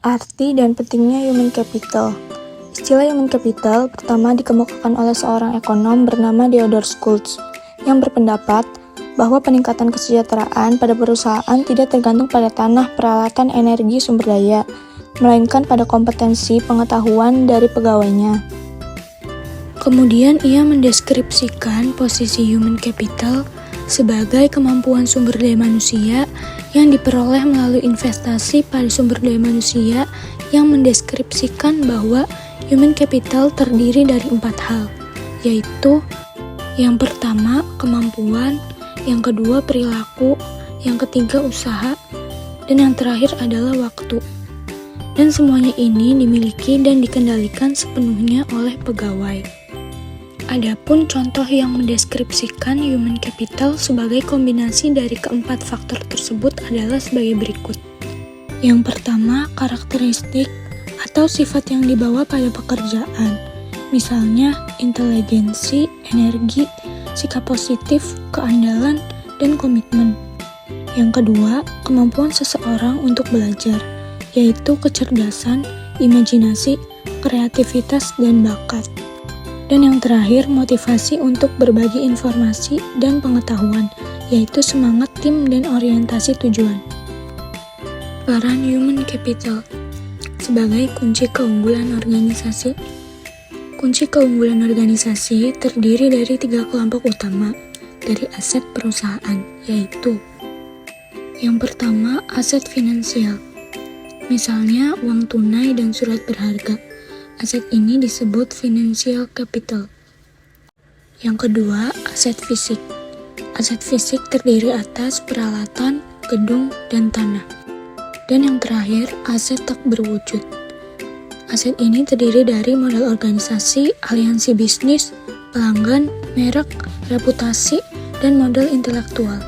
Arti dan pentingnya human capital. Istilah human capital pertama dikemukakan oleh seorang ekonom bernama Theodore Schultz yang berpendapat bahwa peningkatan kesejahteraan pada perusahaan tidak tergantung pada tanah, peralatan, energi, sumber daya, melainkan pada kompetensi pengetahuan dari pegawainya. Kemudian ia mendeskripsikan posisi human capital sebagai kemampuan sumber daya manusia yang diperoleh melalui investasi pada sumber daya manusia, yang mendeskripsikan bahwa human capital terdiri dari 4 hal, yaitu yang pertama kemampuan, yang kedua perilaku, yang ketiga usaha, dan yang terakhir adalah waktu. Dan semuanya ini dimiliki dan dikendalikan sepenuhnya oleh pegawai. Adapun contoh yang mendeskripsikan human capital sebagai kombinasi dari keempat faktor tersebut adalah sebagai berikut. Yang pertama, karakteristik atau sifat yang dibawa pada pekerjaan, misalnya inteligensi, energi, sikap positif, keandalan, dan komitmen. Yang kedua, kemampuan seseorang untuk belajar, yaitu kecerdasan, imajinasi, kreativitas, dan bakat. Dan yang terakhir, motivasi untuk berbagi informasi dan pengetahuan, yaitu semangat tim dan orientasi tujuan. Peran human capital sebagai kunci keunggulan organisasi. Kunci keunggulan organisasi terdiri dari 3 kelompok utama dari aset perusahaan, yaitu yang pertama, aset finansial, misalnya uang tunai dan surat berharga. Aset ini disebut financial capital. Yang kedua, aset fisik. Aset fisik terdiri atas peralatan, gedung, dan tanah. Dan yang terakhir, aset tak berwujud. Aset ini terdiri dari modal organisasi, aliansi bisnis, pelanggan, merek, reputasi, dan modal intelektual.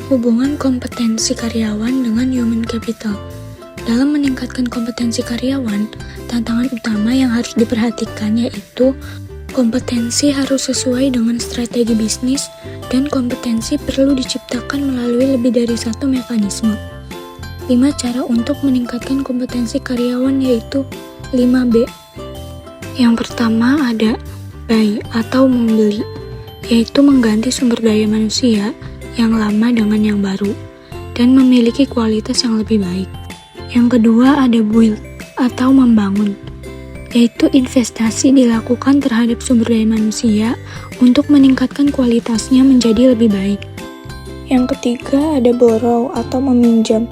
Hubungan kompetensi karyawan dengan human capital. Dalam meningkatkan kompetensi karyawan, tantangan utama yang harus diperhatikan yaitu kompetensi harus sesuai dengan strategi bisnis, dan kompetensi perlu diciptakan melalui lebih dari satu mekanisme. 5 cara untuk meningkatkan kompetensi karyawan yaitu 5B. Yang pertama ada buy atau membeli, yaitu mengganti sumber daya manusia yang lama dengan yang baru dan memiliki kualitas yang lebih baik. Yang kedua ada build atau membangun, yaitu investasi dilakukan terhadap sumber daya manusia untuk meningkatkan kualitasnya menjadi lebih baik. Yang ketiga ada borrow atau meminjam,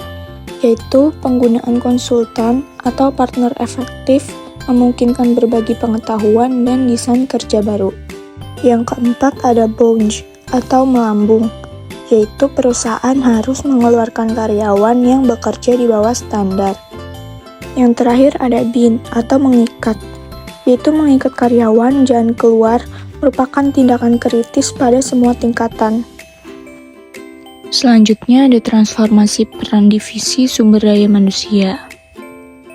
yaitu penggunaan konsultan atau partner efektif memungkinkan berbagi pengetahuan dan desain kerja baru. Yang keempat ada bounce atau melambung, yaitu perusahaan harus mengeluarkan karyawan yang bekerja di bawah standar. Yang terakhir ada bind atau mengikat, yaitu mengikat karyawan jangan keluar, merupakan tindakan kritis pada semua tingkatan. Selanjutnya ada transformasi peran divisi sumber daya manusia.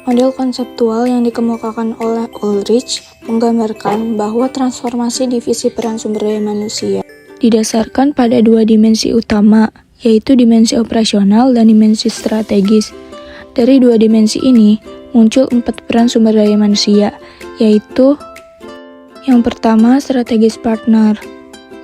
Model konseptual yang dikemukakan oleh Ulrich menggambarkan bahwa transformasi divisi peran sumber daya manusia didasarkan pada 2 dimensi utama, yaitu dimensi operasional dan dimensi strategis. Dari 2 dimensi ini, muncul 4 peran sumber daya manusia, yaitu yang pertama, strategis partner,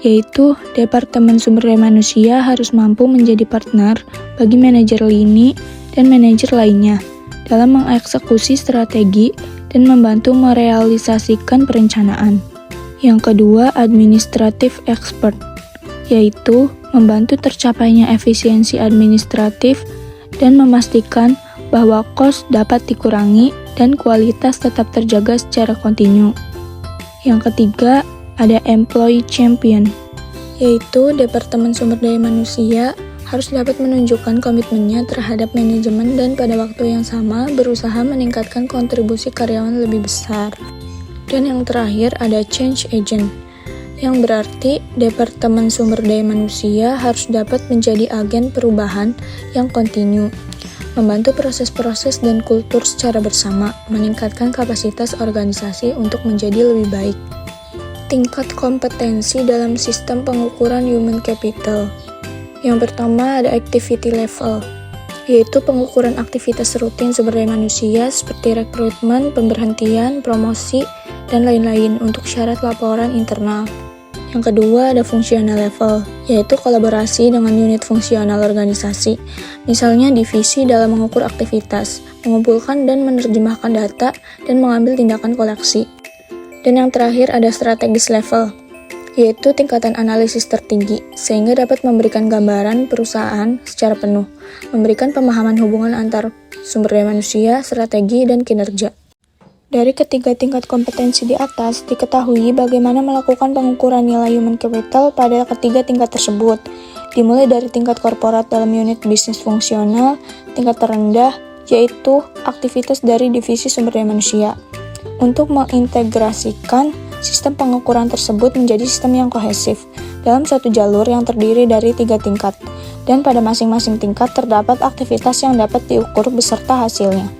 yaitu Departemen Sumber Daya Manusia harus mampu menjadi partner bagi manajer lini dan manajer lainnya dalam mengeksekusi strategi dan membantu merealisasikan perencanaan. Yang kedua, administratif expert, yaitu membantu tercapainya efisiensi administratif dan memastikan bahwa kos dapat dikurangi dan kualitas tetap terjaga secara kontinu. Yang ketiga, ada employee champion, yaitu Departemen Sumber Daya Manusia harus dapat menunjukkan komitmennya terhadap manajemen dan pada waktu yang sama berusaha meningkatkan kontribusi karyawan lebih besar. Dan yang terakhir ada change agent, yang berarti Departemen Sumber Daya Manusia harus dapat menjadi agen perubahan yang kontinu, membantu proses-proses dan kultur secara bersama, meningkatkan kapasitas organisasi untuk menjadi lebih baik. Tingkat kompetensi dalam sistem pengukuran human capital. Yang pertama ada activity level, yaitu pengukuran aktivitas rutin sumber daya manusia seperti rekrutmen, pemberhentian, promosi, dan lain-lain untuk syarat laporan internal. Yang kedua ada functional level, yaitu kolaborasi dengan unit fungsional organisasi, misalnya divisi dalam mengukur aktivitas, mengumpulkan dan menerjemahkan data, dan mengambil tindakan koleksi. Dan yang terakhir ada strategis level, yaitu tingkatan analisis tertinggi, sehingga dapat memberikan gambaran perusahaan secara penuh, memberikan pemahaman hubungan antar sumber daya manusia, strategi, dan kinerja. Dari ketiga tingkat kompetensi di atas, diketahui bagaimana melakukan pengukuran nilai human capital pada ketiga tingkat tersebut, dimulai dari tingkat korporat dalam unit bisnis fungsional, tingkat terendah, yaitu aktivitas dari divisi sumber daya manusia, untuk mengintegrasikan sistem pengukuran tersebut menjadi sistem yang kohesif dalam suatu jalur yang terdiri dari 3 tingkat, dan pada masing-masing tingkat terdapat aktivitas yang dapat diukur beserta hasilnya.